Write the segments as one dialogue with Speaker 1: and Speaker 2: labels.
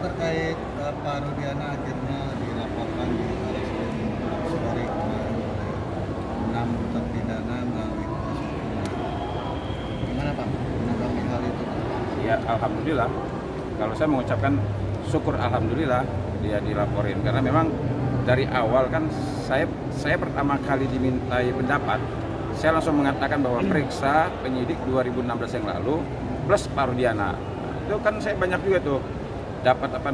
Speaker 1: terkait Pak Rudiana akhirnya dilaporkan di Baris Krim Mabespori kemarin oleh 6 terpidana melalui proses hukum. Gimana Pak menanggapi hal itu?
Speaker 2: Ya alhamdulillah, kalau saya mengucapkan syukur alhamdulillah dia dilaporin, karena memang dari awal kan saya pertama kali dimintai pendapat, saya langsung mengatakan bahwa periksa penyidik 2016 yang lalu plus Pak Rudiana. Itu kan saya banyak juga tuh dapat dapat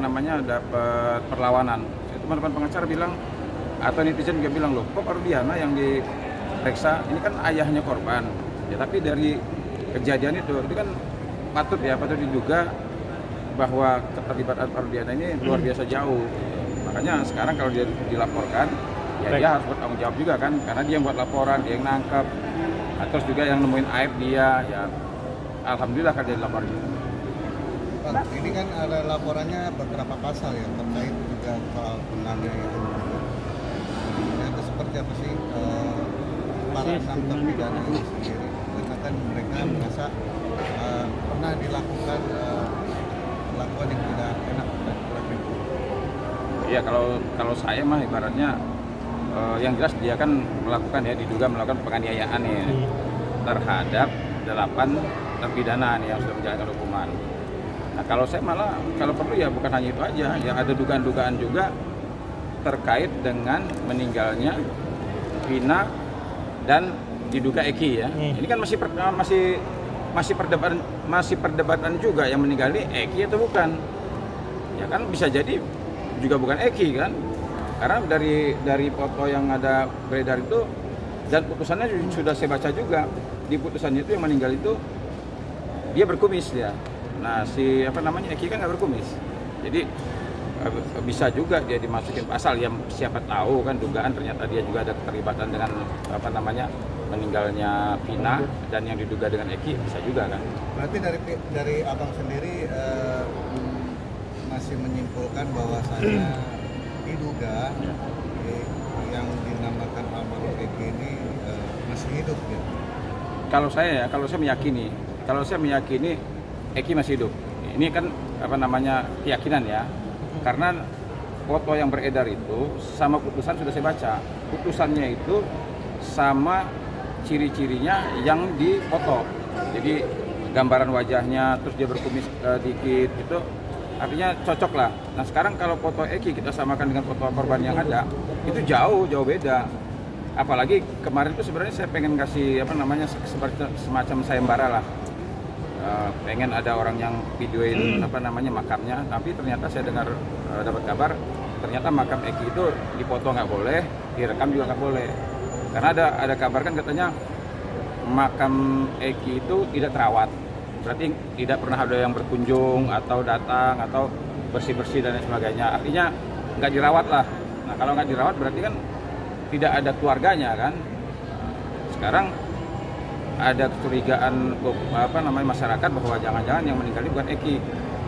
Speaker 2: perlawanan. Teman-teman pengacara bilang atau netizen juga bilang, loh kok Pak Rudiana yang diperiksa, ini kan ayahnya korban. Ya tapi dari kejadian itu kan patut diduga bahwa keterlibatan Pak Rudiana ini luar biasa jauh. Makanya sekarang kalau dia dilaporkan, ya dia harus bertanggung jawab juga kan, karena dia yang buat laporan, dia yang nangkep, terus juga yang nemuin aib dia. Ya alhamdulillah kalau dia dilaporin.
Speaker 1: Pak, ini kan ada laporannya beberapa pasal ya terkait juga soal penganiayaan. Nah, itu seperti apa sih para 6 terpidana ini sendiri? Karena kan mereka merasa pernah dilakukan perlakuan yang tidak enak dan kurang baik.
Speaker 2: Iya, kalau saya mah ibaratnya yang jelas dia kan diduga melakukan penganiayaan ya terhadap 8 terpidana nih yang sudah menjalankan hukuman. Nah kalau saya malah kalau perlu ya bukan hanya itu aja, yang ada dugaan-dugaan juga terkait dengan meninggalnya Vina dan diduga Eki ya. Ini kan masih perdebatan juga yang meninggal ini Eki atau bukan. Ya kan bisa jadi juga bukan Eki kan. Karena dari foto yang ada beredar itu dan putusannya sudah saya baca juga. Di putusannya itu yang meninggal itu dia berkumis ya. Nah si Eki kan nggak berkumis. Jadi bisa juga dia dimasukin pasal yang siapa tahu kan, dugaan ternyata dia juga ada keterlibatan dengan meninggalnya Vina dan yang diduga dengan Eki, bisa juga kan.
Speaker 1: Berarti dari abang sendiri masih menyimpulkan bahwasannya diduga yang dinamakan almarhum Eki ini masih hidup ya?
Speaker 2: Kalau saya meyakini Eki masih hidup. Ini kan keyakinan ya. Karena foto yang beredar itu sama putusan sudah saya baca. Putusannya itu sama ciri-cirinya yang difoto. Jadi gambaran wajahnya, terus dia berkumis dikit, itu artinya cocok lah. Nah sekarang kalau foto Eki kita samakan dengan foto korban yang ada, itu jauh beda. Apalagi kemarin itu sebenarnya saya pengen kasih semacam sayembara lah. Pengen ada orang yang videoin makamnya, tapi ternyata saya dengar dapat kabar ternyata makam Eki itu dipoto nggak boleh, direkam juga nggak boleh, karena ada kabar kan katanya makam Eki itu tidak terawat, berarti tidak pernah ada yang berkunjung atau datang atau bersih dan lain sebagainya, artinya nggak dirawat lah. Nah kalau nggak dirawat berarti kan tidak ada keluarganya kan. Sekarang ada kecurigaan masyarakat bahwa jangan-jangan yang meninggal ini bukan Eki.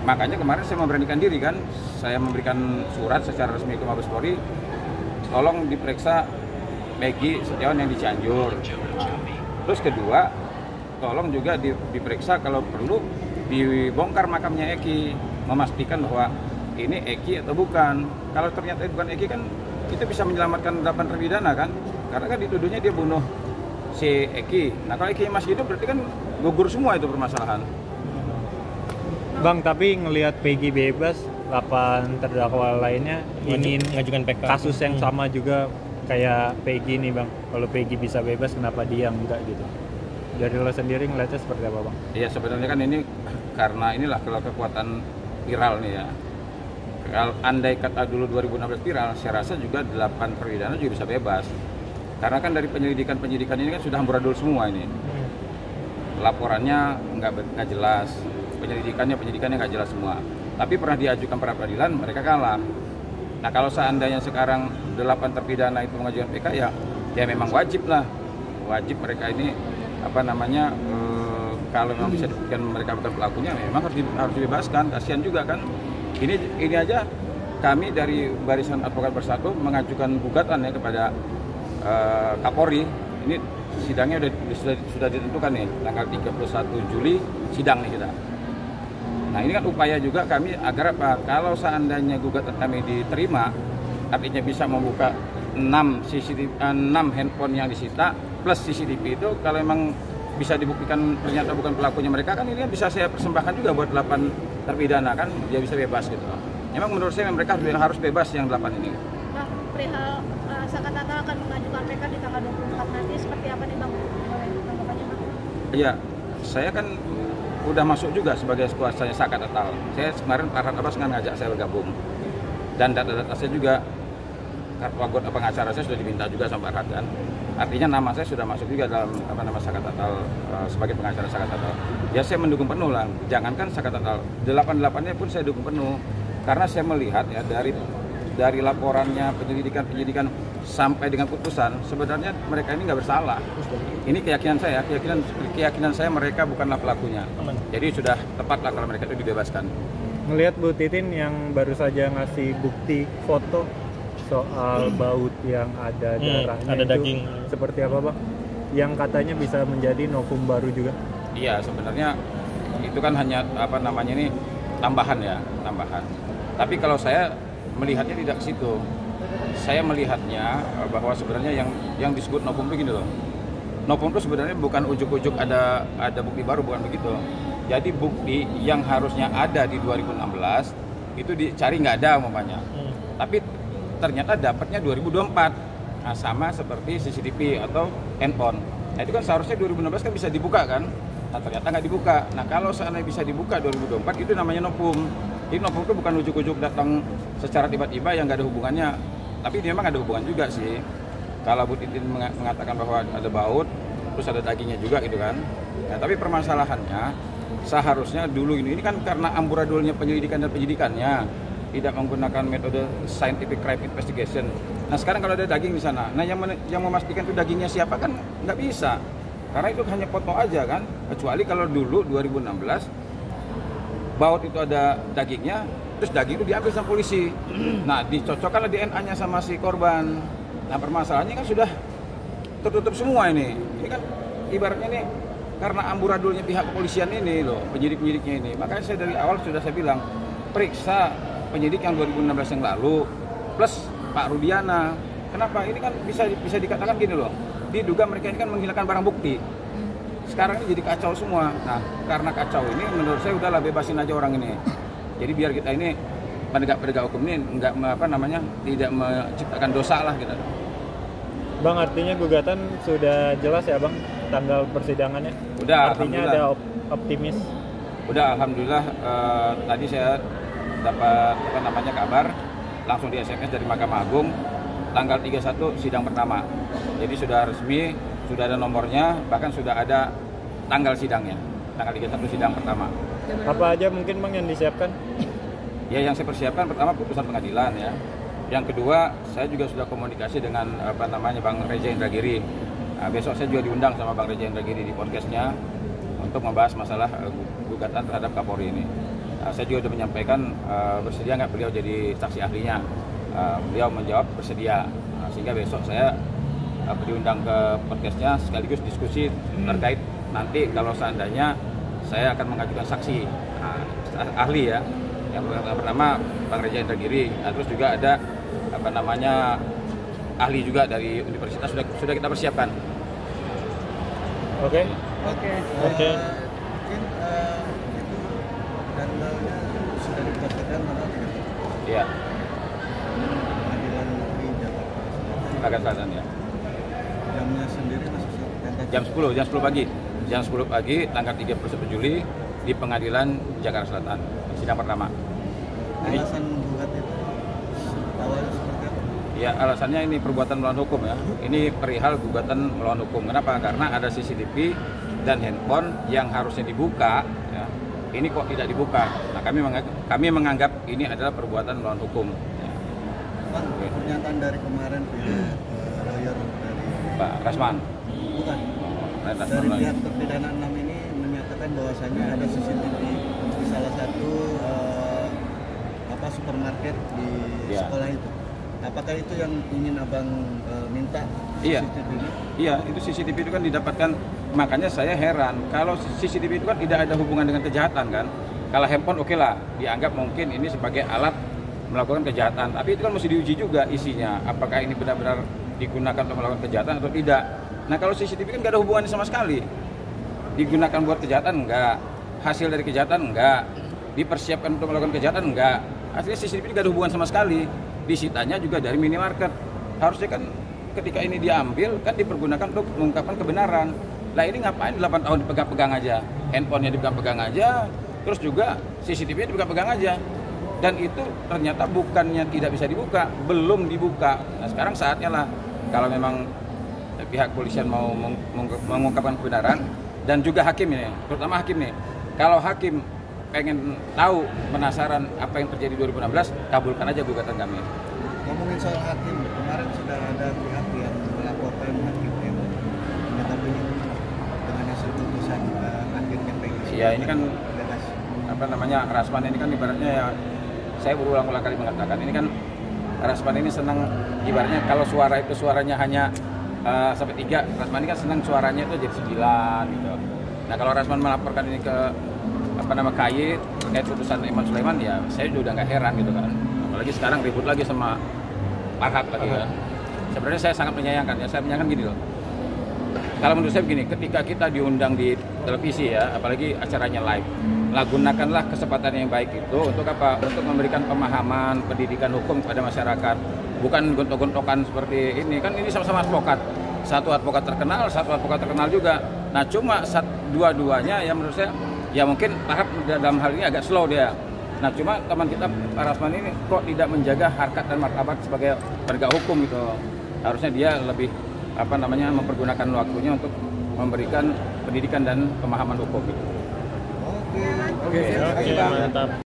Speaker 2: Makanya kemarin saya memberanikan diri kan, saya memberikan surat secara resmi ke Mabespori, tolong diperiksa Peggy Setiawan yang di Cianjur. Terus kedua, tolong juga diperiksa kalau perlu dibongkar makamnya Eki, memastikan bahwa ini Eki atau bukan. Kalau ternyata bukan Eki kan itu bisa menyelamatkan 8 terpidana kan, karena kan dituduhnya dia bunuh si Eki. Nah kalau Eki masih hidup berarti kan gugur semua itu permasalahan.
Speaker 3: Bang, tapi ngelihat Peggy bebas, 8 terdakwa lainnya ingin
Speaker 4: ngajukan PK.
Speaker 3: Kasus yang sama juga kayak Peggy nih Bang. Kalau Peggy bisa bebas, kenapa dia enggak gitu? Dari lo sendiri ngelihatnya seperti apa Bang?
Speaker 2: Iya sebenarnya kan ini karena inilah kalau kekuatan viral nih ya. Kalau andai kata dulu 2016 viral, saya rasa juga 8 terpidana juga bisa bebas. Karena kan dari penyelidikan ini kan sudah amburadul semua ini. Laporannya nggak jelas, penyidikannya nggak jelas semua. Tapi pernah diajukan pra peradilan, mereka kalah. Nah kalau seandainya sekarang 8 terpidana itu mengajukan PK ya memang wajib mereka ini kalau memang bisa dibuktikan mereka bukan pelakunya, memang harus dibebaskan. Kasihan juga kan. Ini aja kami dari Barisan Advokat Bersatu mengajukan gugatan ya kepada Kapolri. Ini sidangnya sudah ditentukan nih, tanggal 31 Juli sidang nih kita. Nah ini kan upaya juga kami agar apa? Kalau seandainya gugatan kami diterima, artinya bisa membuka 6 handphone yang disita plus CCTV itu, kalau memang bisa dibuktikan ternyata bukan pelakunya mereka, kan ini bisa saya persembahkan juga buat 8 terpidana, kan dia bisa bebas gitu. Memang menurut saya mereka harus bebas yang 8 ini.
Speaker 4: Bang, perihal Sakatata akan mengajukan PK di tanggal 24 nanti, seperti apa nih Bang? Tanggapannya Bang?
Speaker 2: Iya, saya kan udah masuk juga sebagai kuasanya Sakatata. Saya kemarin Pak Farhad Abbas kan ngajak saya bergabung, dan data-data saya juga, kartu anggota pengacara saya sudah diminta juga sama Pak Farhad kan. Artinya nama saya sudah masuk juga dalam Sakatata sebagai pengacara Sakatata. Ya saya mendukung penuh lah. Jangankan Sakatata, 8-8-nya pun saya dukung penuh. Karena saya melihat ya dari laporannya, penyidikan sampai dengan putusan, sebenarnya mereka ini nggak bersalah. Ini keyakinan saya mereka bukanlah pelakunya. Jadi sudah tepatlah kalau mereka itu dibebaskan.
Speaker 3: Melihat Bu Titin yang baru saja ngasih bukti foto soal baut yang ada darahnya,
Speaker 5: ada
Speaker 3: itu
Speaker 5: daging.
Speaker 3: seperti apa Bang? Yang katanya bisa menjadi novum baru juga.
Speaker 2: Iya, sebenarnya itu kan hanya tambahan ya, tambahan. Tapi kalau saya melihatnya tidak ke situ. Saya melihatnya bahwa sebenarnya yang disebut novum itu gini loh. Novum itu sebenarnya bukan ujuk-ujuk ada bukti baru, bukan begitu. Jadi bukti yang harusnya ada di 2016 itu dicari nggak ada umpamanya. Tapi ternyata dapatnya 2024. Nah, sama seperti CCTV atau handphone. Nah, itu kan seharusnya 2016 kan bisa dibuka kan? Nah, ternyata nggak dibuka. Nah, kalau seandainya bisa dibuka 2024 itu namanya novum. Jadi novum itu bukan ujuk-ujuk datang secara tiba-tiba yang nggak ada hubungannya. Tapi dia memang ada hubungan juga sih. Kalau Bu Titin mengatakan bahwa ada baut, terus ada dagingnya juga gitu kan. Nah, tapi permasalahannya seharusnya dulu ini kan karena amburadulnya penyelidikan dan penyidikannya tidak menggunakan metode scientific crime investigation. Nah sekarang kalau ada daging di sana, nah yang memastikan itu dagingnya siapa kan nggak bisa, karena itu hanya foto aja kan. Kecuali kalau dulu 2016 baut itu ada dagingnya, terus daging itu diambil sama polisi. Nah dicocokkanlah DNA-nya sama si korban. Nah permasalahannya kan sudah tertutup semua ini. Ini kan ibaratnya nih karena amburadulnya pihak kepolisian ini loh, penyidik-penyidiknya ini. Makanya saya dari awal sudah saya bilang, periksa penyidik yang 2016 yang lalu plus Pak Rudiana. Kenapa? Ini kan bisa dikatakan gini loh, diduga mereka ini kan menghilangkan barang bukti. Sekarang ini jadi kacau semua. Nah karena kacau ini menurut saya udahlah bebasin aja orang ini. Jadi biar kita ini penegak hukum ini tidak menciptakan dosa lah gitu.
Speaker 3: Bang, artinya gugatan sudah jelas ya Bang tanggal persidangannya?
Speaker 2: Udah,
Speaker 3: artinya ada optimis?
Speaker 2: Udah, alhamdulillah. Tadi saya dapat kabar langsung di SMS dari Mahkamah Agung, tanggal 31 sidang pertama. Jadi sudah resmi, sudah ada nomornya, bahkan sudah ada tanggal sidangnya, tanggal 31 sidang pertama.
Speaker 3: Apa aja mungkin Bang yang disiapkan?
Speaker 2: Ya yang saya persiapkan pertama putusan pengadilan ya. Yang kedua, saya juga sudah komunikasi dengan Bang Reza Indragiri. Nah, besok saya juga diundang sama Bang Reza Indragiri di podcastnya untuk membahas masalah gugatan terhadap Kapolri ini. Saya juga sudah menyampaikan bersedia nggak beliau jadi saksi ahlinya. Beliau menjawab bersedia. Sehingga besok saya diundang ke podcastnya sekaligus diskusi terkait nanti kalau seandainya saya akan mengajukan saksi ahli ya. Yang pertama Bang Reza Indragiri, terus juga ada ahli juga dari universitas sudah kita persiapkan.
Speaker 3: Oke.
Speaker 1: Mungkin itu tanggalnya sudah dipastikan mana?
Speaker 2: Iya.
Speaker 1: Pengadilan negeri
Speaker 2: Jakarta Selatan ya.
Speaker 1: Jamnya sendiri masih tentatif.
Speaker 2: Jam 10 pagi. Jam 10 pagi tanggal 31 Juli di Pengadilan Jakarta Selatan. Sidang pertama.
Speaker 1: Alasan gugat itu awalnya seperti apa?
Speaker 2: Ya alasannya ini perbuatan melawan hukum ya. Ini perihal gugatan melawan hukum. Kenapa? Karena ada CCTV dan handphone yang harusnya dibuka. Ya. Ini kok tidak dibuka. Nah kami menganggap ini adalah perbuatan melawan hukum. Ya.
Speaker 1: Bang, pernyataan dari kemarin pihak lawyer dari
Speaker 2: Pak Rasman.
Speaker 1: bukan dari pihak terpidana 6 ini menyatakan bahwasannya ada CCTV di salah satu supermarket di sekolah itu. Apakah itu yang ingin abang minta?
Speaker 2: Iya.
Speaker 1: CCTV ini?
Speaker 2: Iya, itu CCTV itu kan didapatkan. Makanya saya heran kalau CCTV itu kan tidak ada hubungan dengan kejahatan kan. Kalau handphone oke lah, dianggap mungkin ini sebagai alat melakukan kejahatan. Tapi itu kan mesti diuji juga isinya, apakah ini benar-benar digunakan untuk melakukan kejahatan atau tidak. Nah kalau CCTV kan nggak ada hubungannya sama sekali. Digunakan buat kejahatan enggak, hasil dari kejahatan enggak, dipersiapkan untuk melakukan kejahatan enggak. Artinya CCTV nggak ada hubungan sama sekali. Disitanya juga dari minimarket. Harusnya kan ketika ini diambil kan dipergunakan untuk mengungkapkan kebenaran. Lah ini ngapain 8 tahun dipegang-pegang aja, handphonenya dipegang-pegang aja, terus juga CCTV-nya dipegang-pegang aja. Dan itu ternyata bukannya tidak bisa dibuka, belum dibuka. Nah sekarang saatnya lah kalau memang pihak polisian mau mengungkapkan kebenaran dan juga hakim ini, terutama hakim nih. Kalau hakim pengen tahu penasaran apa yang terjadi 2016, kabulkan aja gugatan kami.
Speaker 1: Ngomongin soal hakim, kemarin sudah ada pihak yang melaporkan hakimnya minta penyidik dengan hasil putusan akhirnya PGI.
Speaker 2: Ya ini kan apa namanya, Rasman ini kan ibaratnya ya, saya berulang-ulang kali mengatakan ini kan Rasman ini senang ibaratnya kalau suara itu suaranya hanya sampai 3, Rasman ini kan senang suaranya itu jadi 9 gitu. Nah kalau Rasman melaporkan ini ke KY terkait putusan Iman Sulaiman, ya saya juga udah nggak heran gitu kan. Apalagi sekarang ribut lagi sama Farhad lagi kan. Sebenarnya saya sangat menyayangkan ya, saya menyayangkan gini loh. Kalau menurut saya begini, ketika kita diundang di televisi ya, apalagi acaranya live, gunakanlah kesempatan yang baik itu untuk apa? Untuk memberikan pemahaman, pendidikan hukum kepada masyarakat. Bukan gontok-gontokan seperti ini, kan ini sama-sama advokat. Satu advokat terkenal, satu advokat terkenal juga. Nah cuma dua-duanya ya menurut saya, ya mungkin Farhad dalam hal ini agak slow dia. Nah cuma teman kita Pak Rasman ini kok tidak menjaga harkat dan martabat sebagai penegak hukum gitu. Harusnya dia lebih mempergunakan waktunya untuk memberikan pendidikan dan pemahaman hukum gitu.
Speaker 1: Oke.
Speaker 2: Oke,
Speaker 3: Mantap.